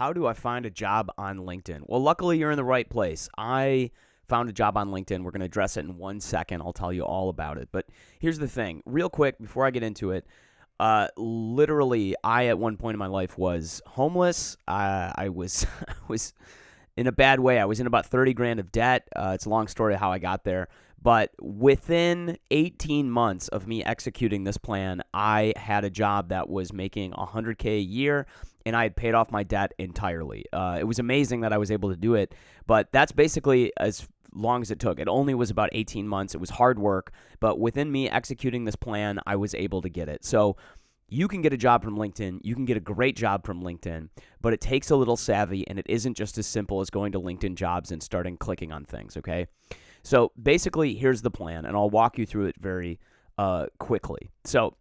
How do I find a job on LinkedIn? Well, luckily you're in the right place. I found a job on LinkedIn. We're going to address it in 1 second. I'll tell you all about it. But here's the thing, real quick, before I get into it. Literally, I at one point in my life was homeless. I was I was in a bad way. I was in about 30 grand of debt. It's a long story how I got there. But within 18 months of me executing this plan, I had a job that was making 100K a year, and I had paid off my debt entirely. It was amazing that I was able to do it, but that's basically as long as it took. It only was about 18 months. It was hard work, but within me executing this plan, I was able to get it. So you can get a job from LinkedIn. You can get a great job from LinkedIn, but it takes a little savvy, and it isn't just as simple as going to LinkedIn Jobs and starting clicking on things, okay? So basically, here's the plan, and I'll walk you through it very quickly. So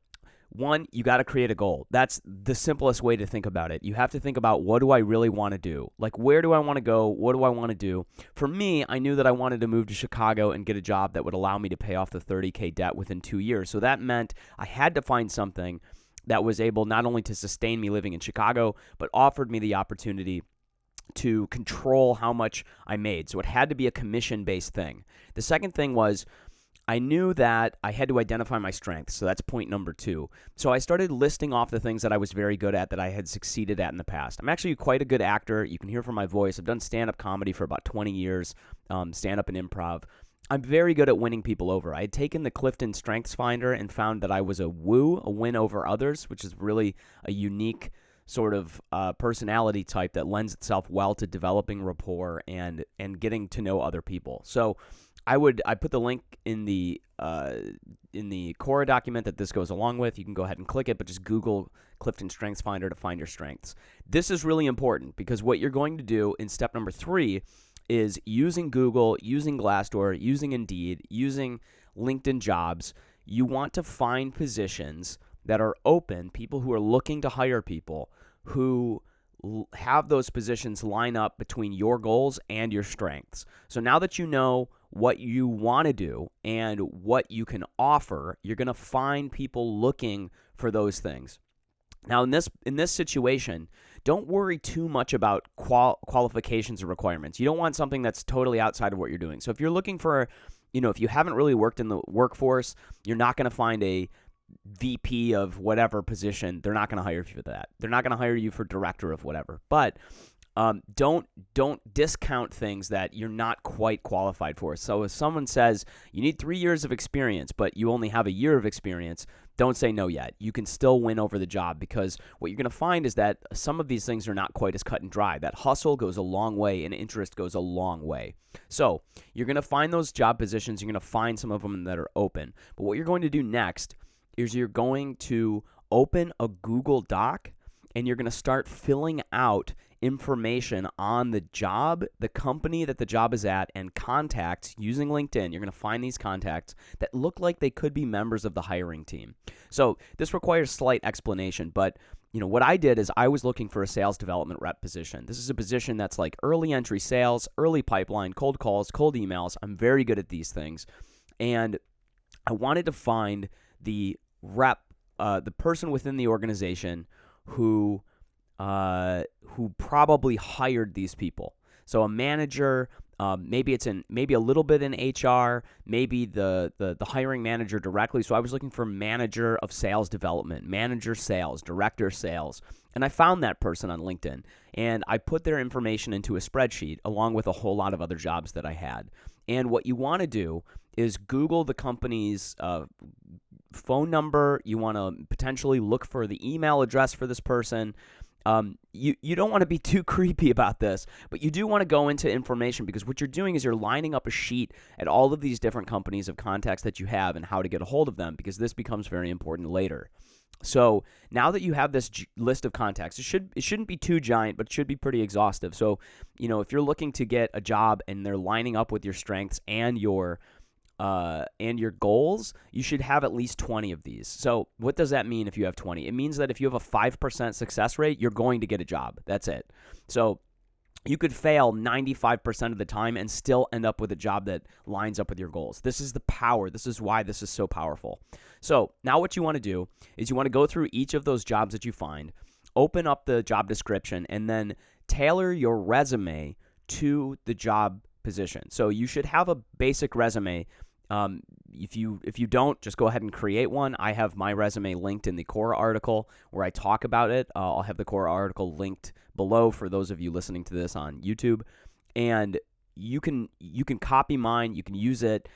one, you got to create a goal. That's the simplest way to think about it. You have to think about, what do I really want to do? Like, where do I want to go? What do I want to do? For me, I knew that I wanted to move to Chicago and get a job that would allow me to pay off the 30K debt within 2 years. So that meant I had to find something that was able not only to sustain me living in Chicago, but offered me the opportunity to control how much I made. So it had to be a commission-based thing. The second thing was, I knew that I had to identify my strengths. So that's point number 2. So I started listing off the things that I was very good at, that I had succeeded at in the past. I'm actually quite a good actor. You can hear from my voice. I've done stand-up comedy for about 20 years, stand-up and improv. I'm very good at winning people over. I had taken the Clifton Strengths Finder and found that I was a win over others, which is really a unique sort of personality type that lends itself well to developing rapport and getting to know other people. So I put the link in the Quora document that this goes along with. You can go ahead and click it, but just Google Clifton Strengths Finder to find your strengths. This is really important, because what you're going to do in step number 3 is using Google, using Glassdoor, using Indeed, using LinkedIn Jobs. You want to find positions that are open, people who are looking to hire people who have those positions line up between your goals and your strengths. So now that you know what you want to do and what you can offer, you're going to find people looking for those things. Now, in this situation, don't worry too much about qualifications or requirements. You don't want something that's totally outside of what you're doing. So if you're looking for, if you haven't really worked in the workforce, you're not going to find a VP of whatever position. They're not going to hire you for that. They're not going to hire you for director of whatever. But don't discount things that you're not quite qualified for. So if someone says you need 3 years of experience, but you only have a year of experience, don't say no yet. You can still win over the job, because what you're going to find is that some of these things are not quite as cut and dry. That hustle goes a long way, and interest goes a long way. So you're going to find those job positions. You're going to find some of them that are open. But what you're going to do next is you're going to open a Google Doc, and you're going to start filling out information on the job, the company that the job is at, and contacts using LinkedIn. You're going to find these contacts that look like they could be members of the hiring team. So this requires slight explanation, but what I did is I was looking for a sales development rep position. This is a position that's like early entry sales, early pipeline, cold calls, cold emails. I'm very good at these things. And I wanted to find the rep, the person within the organization who probably hired these people. So a manager, maybe a little bit in HR, maybe the hiring manager directly. So I was looking for manager of sales development, manager sales, director sales. And I found that person on LinkedIn, and I put their information into a spreadsheet along with a whole lot of other jobs that I had. And what you want to do is Google the company's phone number. You want to potentially look for the email address for this person. You don't want to be too creepy about this, but you do want to go into information, because what you're doing is you're lining up a sheet at all of these different companies of contacts that you have and how to get a hold of them, because this becomes very important later. So now that you have this list of contacts, it shouldn't be too giant, but it should be pretty exhaustive. So, if you're looking to get a job and they're lining up with your strengths and your goals, you should have at least 20 of these. So what does that mean if you have 20? It means that if you have a 5% success rate, you're going to get a job. That's it. So you could fail 95% of the time and still end up with a job that lines up with your goals. This is the power. This is why this is so powerful. So now what you want to do is you want to go through each of those jobs that you find, open up the job description and then tailor your resume to the job position. So you should have a basic resume. If you don't, just go ahead and create one. I have my resume linked in the Quora article where I talk about it. I'll have the Quora article linked below for those of you listening to this on YouTube. And you can copy mine. You can use it.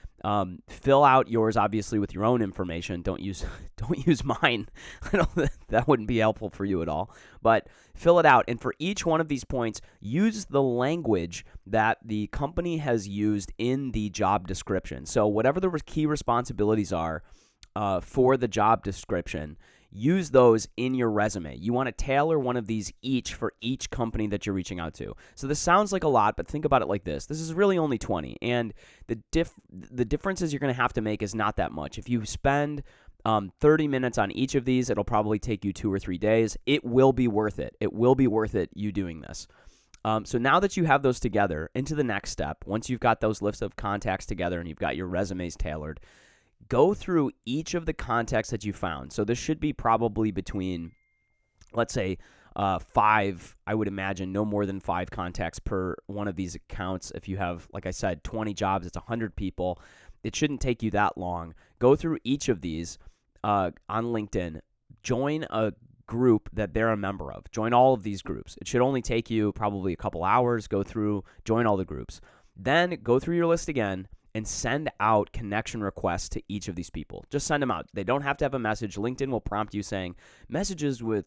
Fill out yours, obviously, with your own information. Don't use mine. I know that wouldn't be helpful for you at all. But fill it out. And for each one of these points, use the language that the company has used in the job description. So whatever the key responsibilities are for the job description, use those in your resume. You want to tailor one of these each for each company that you're reaching out to. So this sounds like a lot, but think about it like this. This is really only 20, and the differences you're going to have to make is not that much. If you spend 30 minutes on each of these, it'll probably take you 2 or 3 days. It will be worth it. It will be worth it, you doing this. So now that you have those together, into the next step, once you've got those lists of contacts together and you've got your resumes tailored, go through each of the contacts that you found. So this should be probably between, let's say, 5, I would imagine, no more than 5 contacts per one of these accounts. If you have, like I said, 20 jobs, it's 100 people. It shouldn't take you that long. Go through each of these on LinkedIn. Join a group that they're a member of. Join all of these groups. It should only take you probably a couple hours. Go through, join all the groups. Then go through your list again and send out connection requests to each of these people. Just send them out. They don't have to have a message. LinkedIn will prompt you saying messages with,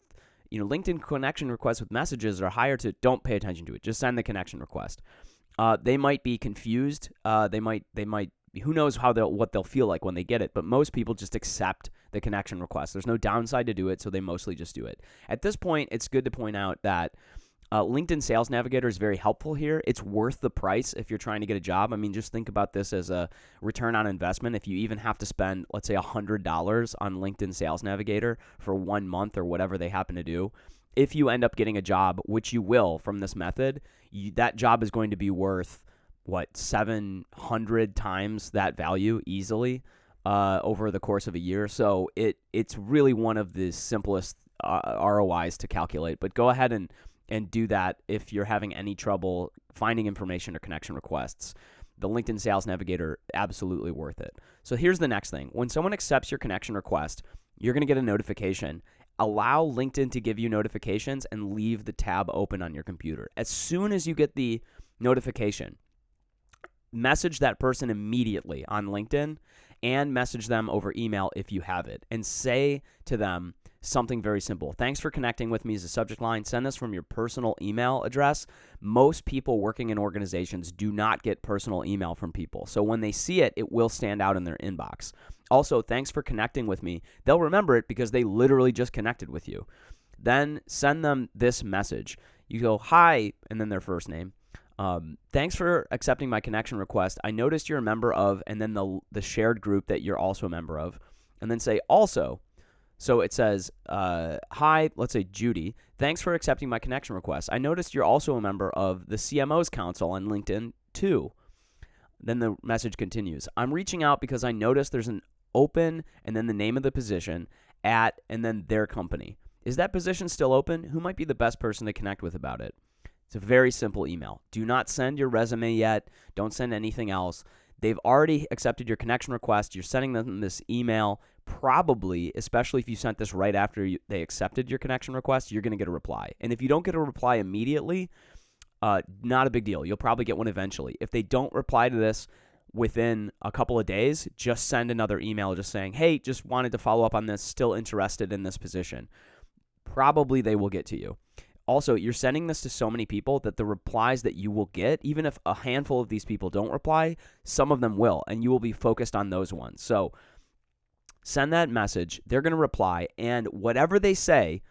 LinkedIn connection requests with messages are higher to, don't pay attention to it. Just send the connection request. They might be confused. They might, who knows what they'll feel like when they get it, but most people just accept the connection request. There's no downside to do it, so they mostly just do it. At this point, it's good to point out that LinkedIn Sales Navigator is very helpful here. It's worth the price if you're trying to get a job. I mean, just think about this as a return on investment. If you even have to spend, let's say, $100 on LinkedIn Sales Navigator for 1 month or whatever they happen to do, if you end up getting a job, which you will from this method, that job is going to be worth, 700 times that value easily over the course of a year. So it's really one of the simplest ROIs to calculate. But go ahead and do that if you're having any trouble finding information or connection requests. The LinkedIn Sales Navigator, absolutely worth it. So here's the next thing. When someone accepts your connection request, you're going to get a notification. Allow LinkedIn to give you notifications and leave the tab open on your computer. As soon as you get the notification, message that person immediately on LinkedIn and message them over email if you have it, and say to them something very simple. Thanks for connecting with me as a subject line. Send this from your personal email address. Most people working in organizations do not get personal email from people. So when they see it, it will stand out in their inbox. Also, thanks for connecting with me. They'll remember it because they literally just connected with you. Then send them this message. You go, hi, and then their first name. Thanks for accepting my connection request. I noticed you're a member of, and then the shared group that you're also a member of. And then say also. So it says, hi, let's say Judy, thanks for accepting my connection request. I noticed you're also a member of the CMO's Council on LinkedIn too. Then the message continues. I'm reaching out because I noticed there's an open and then the name of the position at and then their company. Is that position still open? Who might be the best person to connect with about it? It's a very simple email. Do not send your resume yet. Don't send anything else. They've already accepted your connection request. You're sending them this email. Probably, especially if you sent this right after they accepted your connection request, you're going to get a reply. And if you don't get a reply immediately, not a big deal. You'll probably get one eventually. If they don't reply to this within a couple of days, just send another email just saying, hey, just wanted to follow up on this, still interested in this position. Probably they will get to you. Also, you're sending this to so many people that the replies that you will get, even if a handful of these people don't reply, some of them will, and you will be focused on those ones. So send that message. They're going to reply, and whatever they say,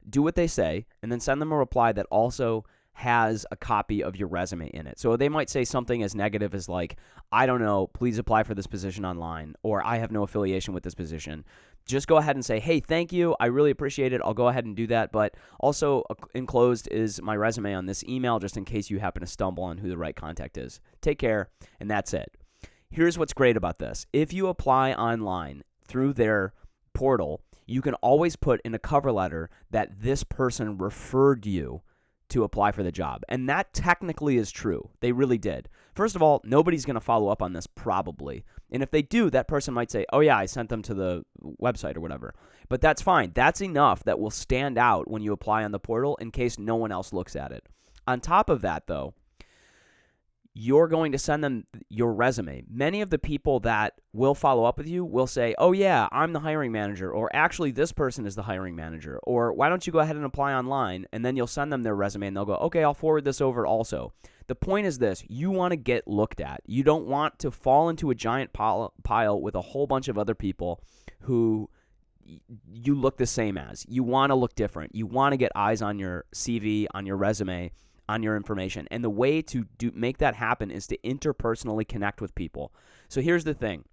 do what they say, and then send them a reply that also has a copy of your resume in it. So they might say something as negative as like, I don't know, please apply for this position online, or I have no affiliation with this position. Just go ahead and say, hey, thank you. I really appreciate it. I'll go ahead and do that. But also enclosed is my resume on this email, just in case you happen to stumble on who the right contact is. Take care, and that's it. Here's what's great about this. If you apply online through their portal, you can always put in a cover letter that this person referred you to apply for the job. And that technically is true. They really did. First of all, nobody's going to follow up on this probably. And if they do, that person might say, oh yeah, I sent them to the website or whatever. But that's fine. That's enough that will stand out when you apply on the portal in case no one else looks at it. On top of that, though, you're going to send them your resume. Many of the people that will follow up with you will say, oh yeah, I'm the hiring manager, or actually this person is the hiring manager, or why don't you go ahead and apply online, and then you'll send them their resume and they'll go, okay, I'll forward this over also. The point is this: you want to get looked at. You don't want to fall into a giant pile with a whole bunch of other people who you look the same as. You want to look different. You want to get eyes on your CV, on your resume, on your information. And the way to make that happen is to interpersonally connect with people. So here's the thing.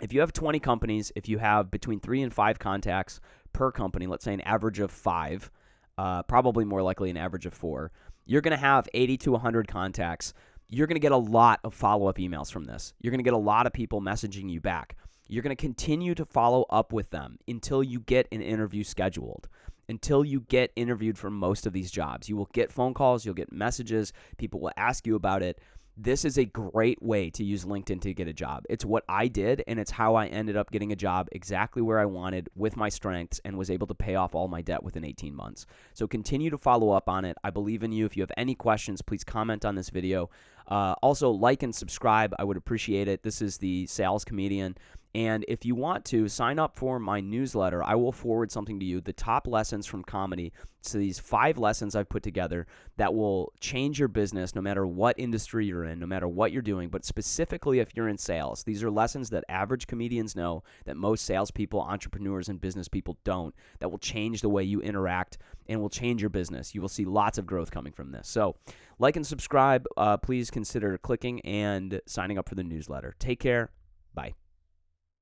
If you have 20 companies, if you have between 3 and 5 contacts per company, let's say an average of 5, probably more likely an average of 4, you're going to have 80 to 100 contacts. You're going to get a lot of follow-up emails from this. You're going to get a lot of people messaging you back. You're going to continue to follow up with them until you get an interview scheduled. Until you get interviewed for most of these jobs. You will get phone calls, you'll get messages, people will ask you about it. This is a great way to use LinkedIn to get a job. It's what I did, and it's how I ended up getting a job exactly where I wanted with my strengths and was able to pay off all my debt within 18 months. So continue to follow up on it. I believe in you. If you have any questions, please comment on this video. Also, like and subscribe. I would appreciate it. This is the Sales Comedian. And if you want to sign up for my newsletter, I will forward something to you, the top lessons from comedy. So these 5 lessons I've put together that will change your business no matter what industry you're in, no matter what you're doing, but specifically if you're in sales. These are lessons that average comedians know that most salespeople, entrepreneurs, and business people don't, that will change the way you interact and will change your business. You will see lots of growth coming from this. So like and subscribe. Please consider clicking and signing up for the newsletter. Take care. Bye.